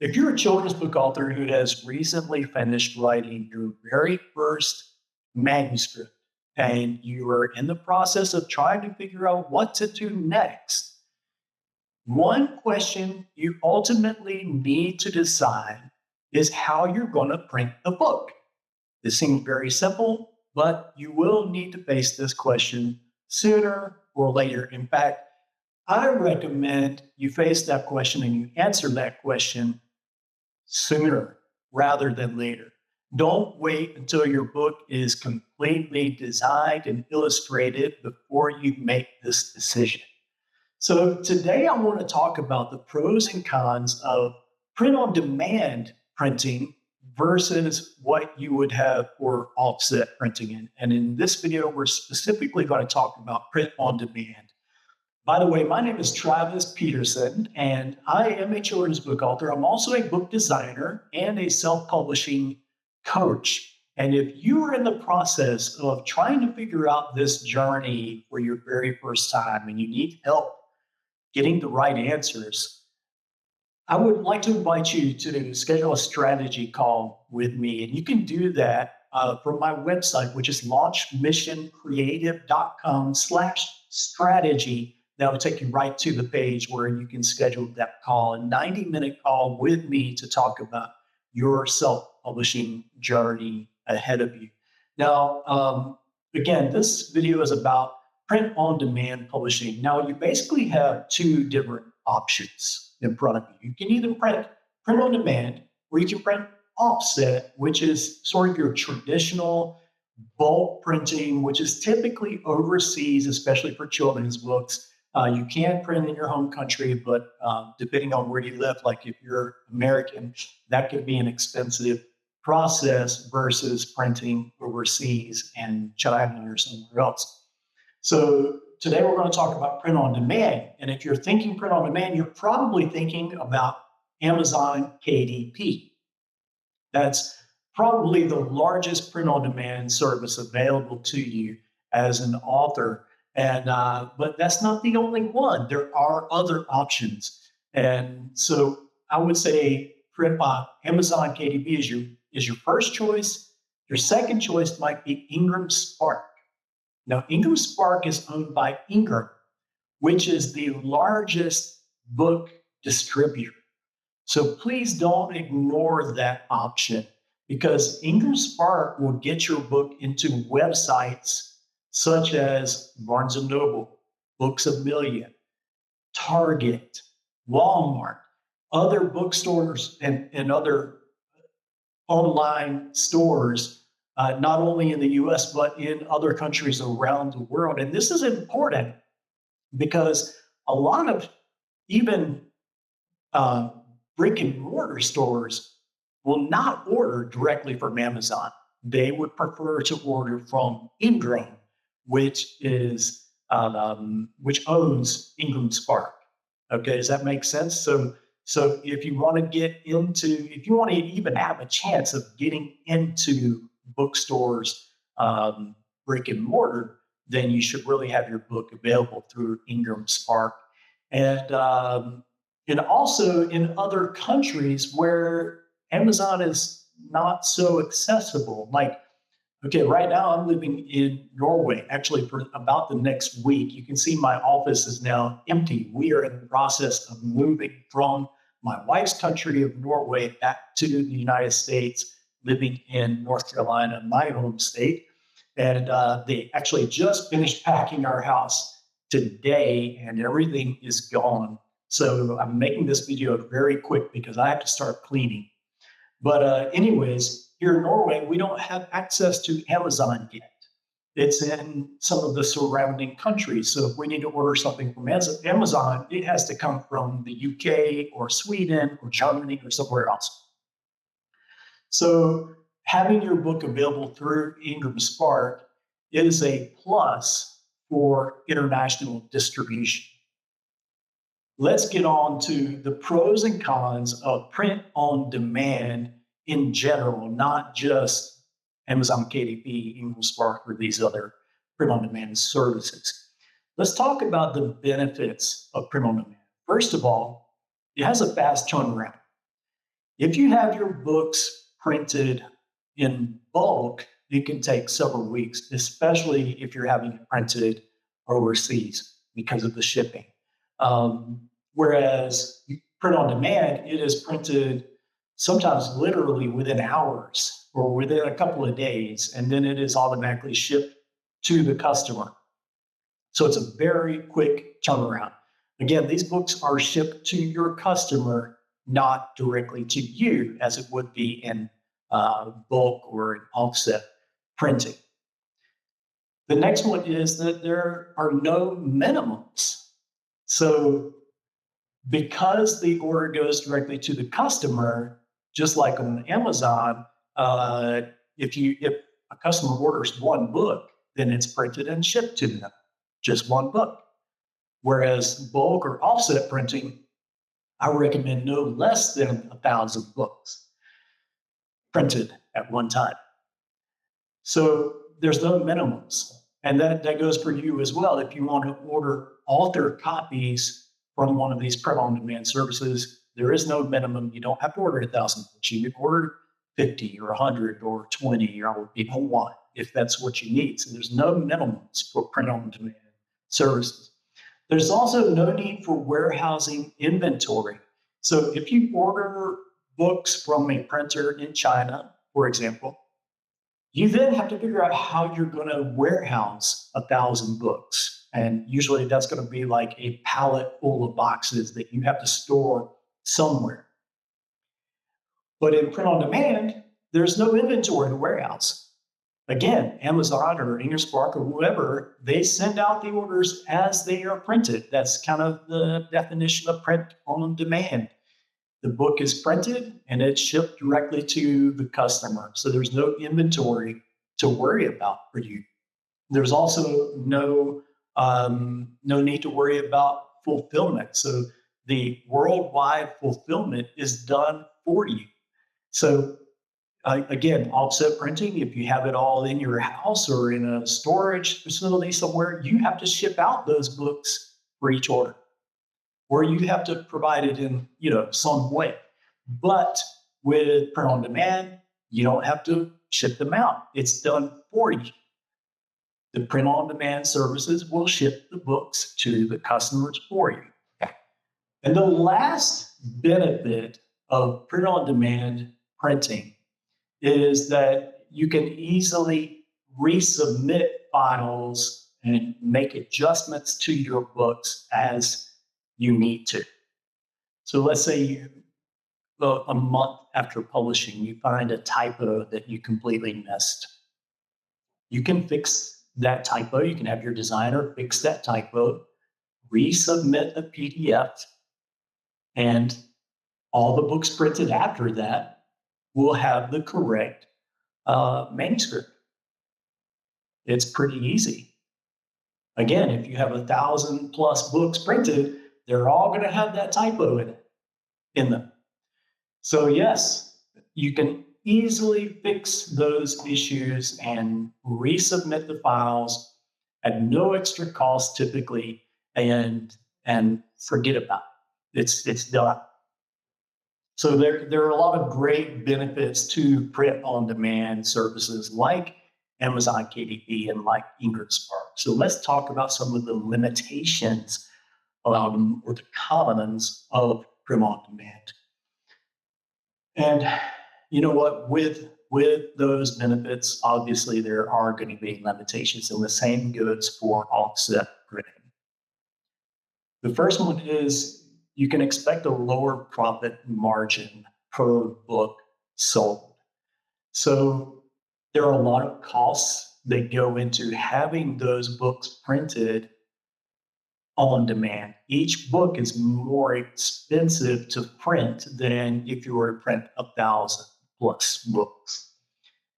If you're a children's book author who has recently finished writing your very first manuscript and you are in the process of trying to figure out what to do next, one question you ultimately need to decide is how you're going to print the book. This seems very simple, but you will need to face this question sooner or later. In fact, I recommend you face that question and you answer that question sooner rather than later. Don't wait until your book is completely designed and illustrated before you make this decision. So, today I want to talk about the pros and cons of print on demand printing versus what you would have for offset printing. And in this video, we're specifically going to talk about print on demand. By the way, my name is Travis Peterson, and I am a children's book author. I'm also a book designer and a self-publishing coach. And if you are in the process of trying to figure out this journey for your very first time and you need help getting the right answers, I would like to invite you to schedule a strategy call with me. And you can do that from my website, which is launchmissioncreative.com/strategy. That will take you right to the page where you can schedule that call, a 90-minute call with me to talk about your self-publishing journey ahead of you. Now, again, this video is about print-on-demand publishing. Now, you basically have two different options in front of you. You can either print on demand, or you can print offset, which is sort of your traditional bulk printing, which is typically overseas, especially for children's books. You can print in your home country, but depending on where you live, like if you're American, that could be an expensive process versus printing overseas in China or somewhere else. So today we're going to talk about print on demand. And if you're thinking print on demand, you're probably thinking about Amazon KDP. That's probably the largest print on demand service available to you as an author. And but that's not the only one. There are other options. And so I would say print by Amazon KDP is your first choice. Your second choice might be Ingram Spark. Now, Ingram Spark is owned by Ingram, which is the largest book distributor. So please don't ignore that option, because Ingram Spark will get your book into websites such as Barnes & Noble, Books A Million, Target, Walmart, other bookstores, and other online stores, not only in the US, but in other countries around the world. And this is important because a lot of even brick and mortar stores will not order directly from Amazon. They would prefer to order from Ingram, which owns Ingram Spark. Okay, does that make sense? So if you want to if you want to even have a chance of getting into bookstores, brick and mortar, then you should really have your book available through Ingram Spark. And also in other countries where Amazon is not so accessible. Like, okay, right now I'm living in Norway, actually for about the next week. You can see my office is now empty. We are in the process of moving from my wife's country of Norway back to the United States, living in North Carolina, my home state. And they actually just finished packing our house today and everything is gone. So I'm making this video very quick because I have to start cleaning. But anyways, here in Norway, we don't have access to Amazon yet. It's in some of the surrounding countries. So if we need to order something from Amazon, it has to come from the UK or Sweden or Germany or somewhere else. So having your book available through Ingram Spark is a plus for international distribution. Let's get on to the pros and cons of print on demand in general, not just Amazon KDP, Ingram Spark, or these other print on demand services. Let's talk about the benefits of print on demand. First of all, it has a fast turnaround. If you have your books printed in bulk, it can take several weeks, especially if you're having it printed overseas because of the shipping. Whereas print on demand, it is printed sometimes literally within hours or within a couple of days, and then it is automatically shipped to the customer. So it's a very quick turnaround. Again, these books are shipped to your customer, not directly to you as it would be in bulk or in offset printing. The next one is that there are no minimums. So because the order goes directly to the customer, just like on Amazon, if a customer orders one book, then it's printed and shipped to them, just one book. Whereas bulk or offset printing, I recommend no less than 1,000 books printed at one time. So there's no minimums. And that goes for you as well. If you want to order author copies from one of these print-on-demand services, there is no minimum. You don't have to order 1,000 books. You can order 50 or 100 or 20 or even one if that's what you need. So there's no minimums for print-on-demand services. There's also no need for warehousing inventory. So if you order books from a printer in China, for example, you then have to figure out how you're going to warehouse 1,000 books. And usually that's going to be like a pallet full of boxes that you have to store somewhere. But in print on demand, there's no inventory to warehouse. Again, Amazon or IngerSpark or whoever, they send out the orders as they are printed. That's kind of the definition of print on demand. The book is printed and it's shipped directly to the customer. So there's no inventory to worry about for you. There's also no need to worry about fulfillment. So the worldwide fulfillment is done for you. So again, offset printing, if you have it all in your house or in a storage facility somewhere, you have to ship out those books for each order, or you have to provide it in some way. But with print on demand, you don't have to ship them out. It's done for you. The print on demand services will ship the books to the customers for you. And the last benefit of print on demand printing is that you can easily resubmit files and make adjustments to your books as you need to. So let's say a month after publishing, you find a typo that you completely missed. You can fix that typo. You can have your designer fix that typo, resubmit a PDF, and all the books printed after that will have the correct manuscript. It's pretty easy. Again, if you have 1,000 plus books printed, they're all going to have that typo in them. So yes, you can easily fix those issues and resubmit the files at no extra cost typically, and forget about it. It's done. So there are a lot of great benefits to print on demand services like Amazon KDP and like IngerSpark. So let's talk about some of the limitations or the covenants of print on demand. And you know what? With those benefits, obviously there are going to be limitations, and the same goes for offset printing. The first one is you can expect a lower profit margin per book sold. So there are a lot of costs that go into having those books printed on demand. Each book is more expensive to print than if you were to print 1,000 plus books.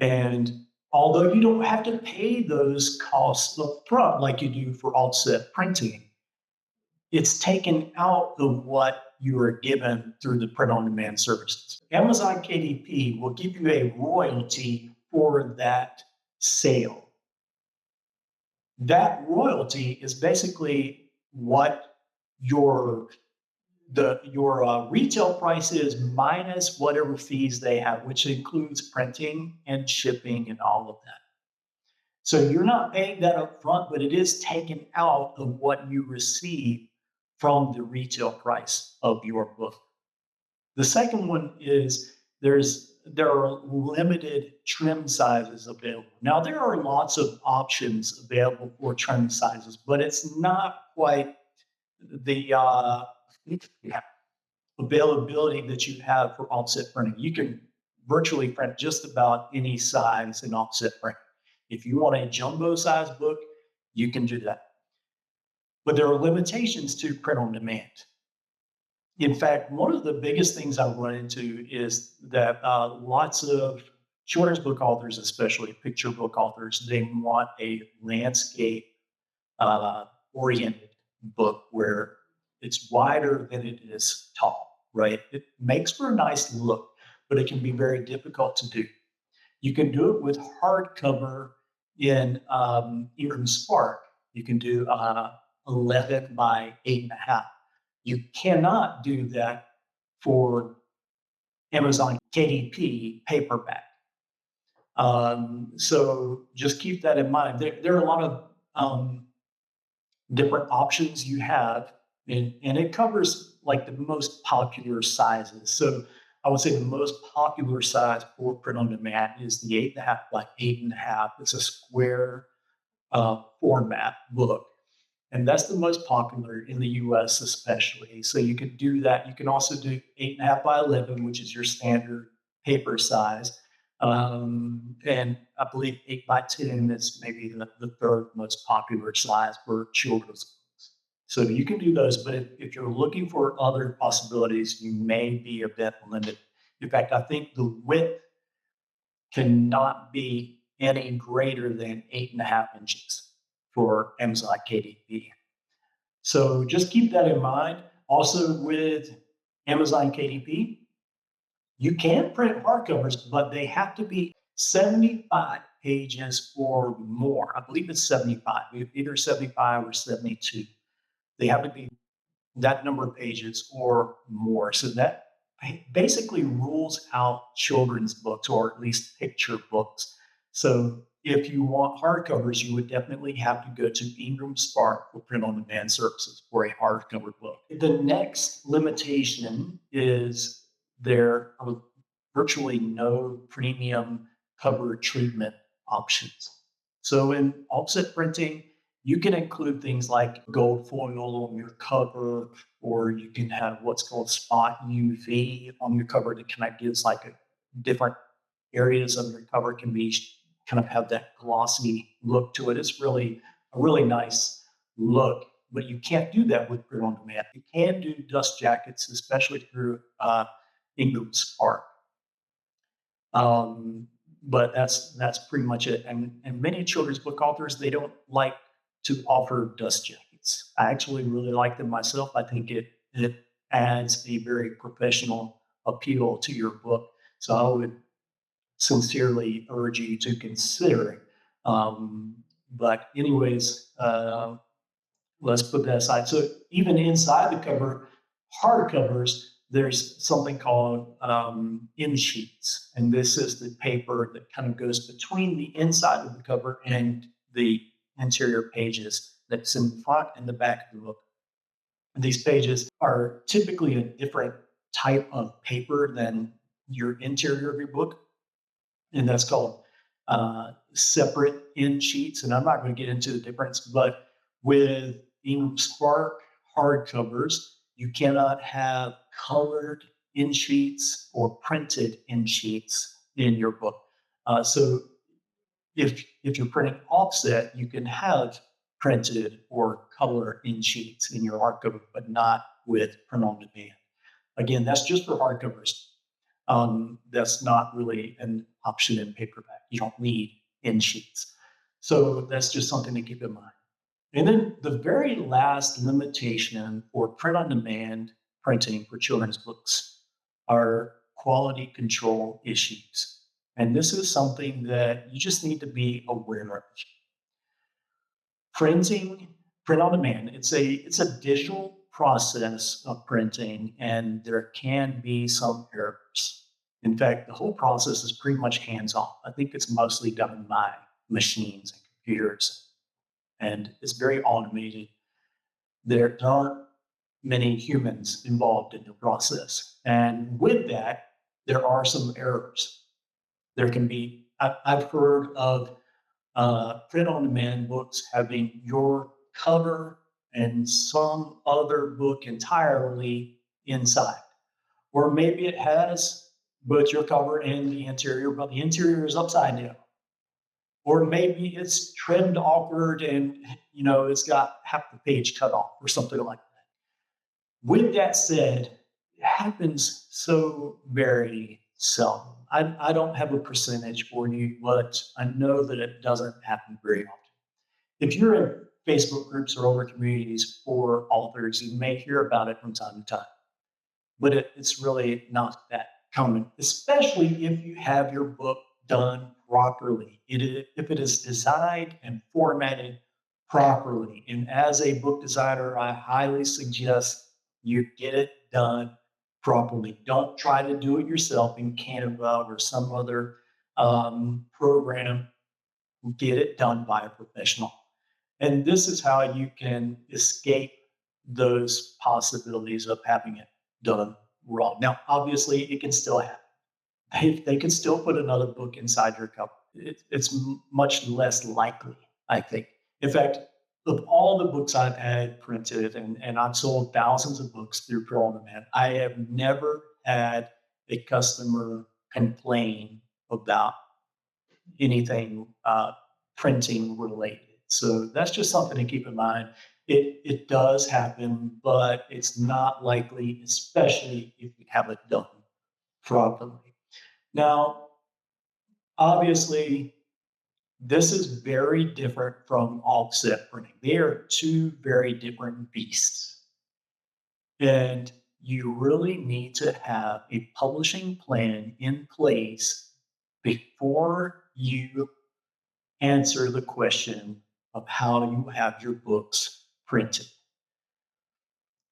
And although you don't have to pay those costs up front like you do for offset printing, it's taken out of what you are given through the print-on-demand services. Amazon KDP will give you a royalty for that sale. That royalty is basically what Your retail price is minus whatever fees they have, which includes printing and shipping and all of that. So you're not paying that up front, but it is taken out of what you receive from the retail price of your book. The second one is there are limited trim sizes available. Now there are lots of options available for trim sizes, but it's not quite the availability that you have for offset printing. You can virtually print just about any size in offset printing. If you want a jumbo size book, you can do that. But there are limitations to print on demand. In fact, one of the biggest things I run into is that lots of children's book authors, especially picture book authors, they want a landscape oriented book where it's wider than it is tall, right? It makes for a nice look, but it can be very difficult to do. You can do it with hardcover in Ingram Spark. You can do 11 by 8.5. You cannot do that for Amazon KDP paperback. So just keep that in mind. There are a lot of different options you have, and it covers like the most popular sizes. So I would say the most popular size for print on demand is the 8.5 by 8.5. It's a square format book. And that's the most popular in the US, especially. So you could do that. You can also do 8.5 by 11, which is your standard paper size. And I believe 8 by 10 is maybe the third most popular size for children's books. So you can do those, but if you're looking for other possibilities, you may be a bit limited. In fact, I think the width cannot be any greater than 8.5 inches for Amazon KDP. So just keep that in mind. Also with Amazon KDP, you can print hardcovers, but they have to be 75 pages or more. I believe it's 75, either 75 or 72. They have to be that number of pages or more. So that basically rules out children's books, or at least picture books. So if you want hardcovers, you would definitely have to go to Ingram Spark for print on demand services for a hardcover book. The next limitation is there are virtually no premium cover treatment options. So in offset printing, you can include things like gold foil on your cover, or you can have what's called spot UV on your cover that kind of gives like a different areas of your cover can be kind of have that glossy look to it. It's really a really nice look, but you can't do that with print on demand. You can do dust jackets, especially through Ingram Spark. But that's pretty much it. And many children's book authors, they don't like to offer dust jackets. I actually really like them myself. I think it adds a very professional appeal to your book. So I would sincerely urge you to consider it. But anyways, let's put that aside. So even inside the cover, hardcovers, there's something called end sheets. And this is the paper that kind of goes between the inside of the cover and the interior pages that's in the front and the back of the book. And these pages are typically a different type of paper than your interior of your book. And that's called separate end sheets. And I'm not going to get into the difference, but with Ingram Spark hardcovers, you cannot have colored end sheets or printed end sheets in your book. So if you're printing offset, you can have printed or color end sheets in your hardcover, but not with print on demand. Again, that's just for hardcovers. That's not really an option in paperback. You don't need end sheets. So that's just something to keep in mind. And then the very last limitation for print on demand printing for children's books are quality control issues. And this is something that you just need to be aware of. Printing, print on demand, it's a digital process of printing, and there can be some errors. In fact, the whole process is pretty much hands-on. I think it's mostly done by machines and computers, and it's very automated. There aren't many humans involved in the process. And with that, there are some errors. There can be, I've heard of print on demand books having your cover and some other book entirely inside. Or maybe it has both your cover and the interior, but the interior is upside down. Or maybe it's trimmed awkward and it's got half the page cut off or something like that. With that said, it happens so very seldom. I don't have a percentage for you, but I know that it doesn't happen very often. If you're in Facebook groups or other communities for authors, you may hear about it from time to time, but it's really not that common, especially if you have your book done properly. If it is designed and formatted properly. And as a book designer, I highly suggest you get it done properly. Don't try to do it yourself in Canva or some other program. Get it done by a professional. And this is how you can escape those possibilities of having it done wrong. Now, obviously, it can still happen. They can still put another book inside your cover. It's much less likely, I think. In fact, of all the books I've had printed, and I've sold thousands of books through Print on Demand, I have never had a customer complain about anything printing related. So that's just something to keep in mind. It does happen, but it's not likely, especially if you have it done properly. Now, obviously, this is very different from offset printing. They are two very different beasts. And you really need to have a publishing plan in place before you answer the question of how you have your books printed.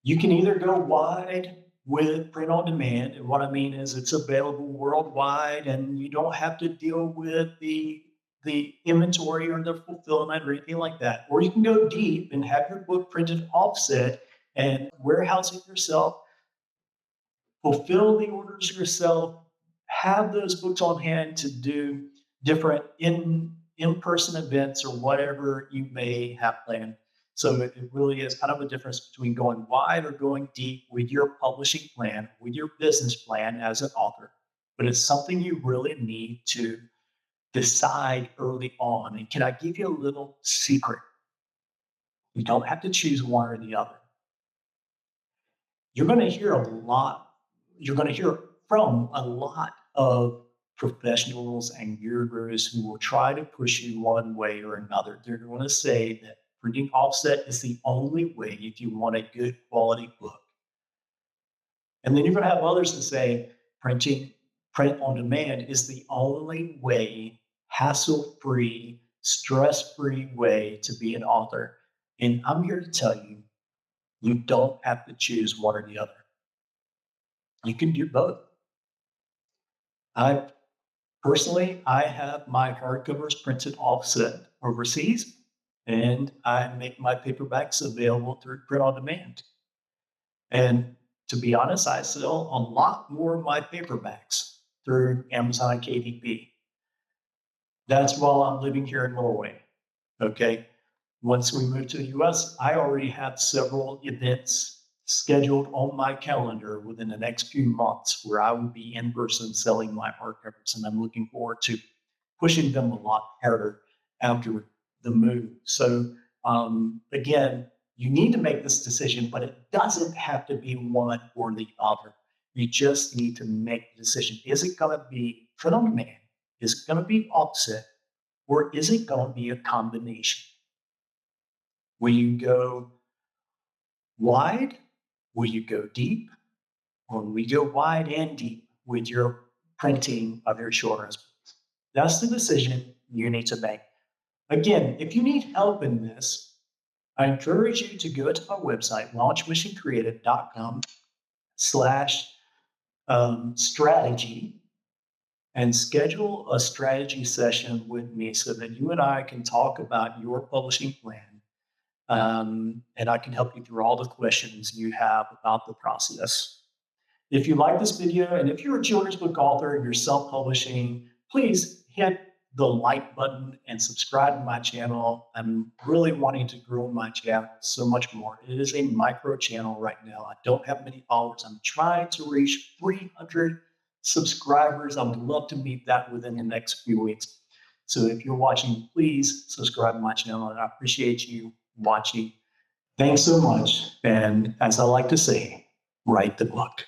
You can either go wide with print on demand, and what I mean is it's available worldwide, and you don't have to deal with the inventory or the fulfillment or anything like that. Or you can go deep and have your book printed offset and warehouse it yourself, fulfill the orders yourself, have those books on hand to do different in-person events or whatever you may have planned. So it really is kind of a difference between going wide or going deep with your publishing plan, with your business plan as an author. But it's something you really need to decide early on. And can I give you a little secret? You don't have to choose one or the other. You're going to hear from a lot of professionals and gurus who will try to push you one way or another. They're going to say that printing offset is the only way if you want a good quality book. And then you're going to have others that say print on demand is the only way, hassle-free, stress-free way to be an author. And I'm here to tell you, you don't have to choose one or the other. You can do both. I have my hardcovers printed offset overseas, and I make my paperbacks available through print on demand. And to be honest, I sell a lot more of my paperbacks through Amazon KDP. That's while I'm living here in Norway. Okay. Once we move to the US, I already have several events scheduled on my calendar within the next few months where I will be in person selling my hardcovers, and I'm looking forward to pushing them a lot harder after the move. So again, you need to make this decision, but it doesn't have to be one or the other. You just need to make the decision. Is it going to be print on demand? Is it going to be offset? Or is it going to be a combination? Will you go wide? Will you go deep? Or will you go wide and deep with your printing of your children's books? That's the decision you need to make. Again, if you need help in this, I encourage you to go to my website, launchmachineCreative.com/strategy, and schedule a strategy session with me so that you and I can talk about your publishing plan. And I can help you through all the questions you have about the process. If you like this video, and if you're a children's book author and you're self-publishing, please hit the like button and subscribe to my channel. I'm really wanting to grow my channel so much more. It is a micro channel right now. I don't have many followers. I'm trying to reach 300 subscribers. I would love to meet that within the next few weeks. So if you're watching, please subscribe to my channel, and I appreciate you watching. Thanks so much. And as I like to say, write the book.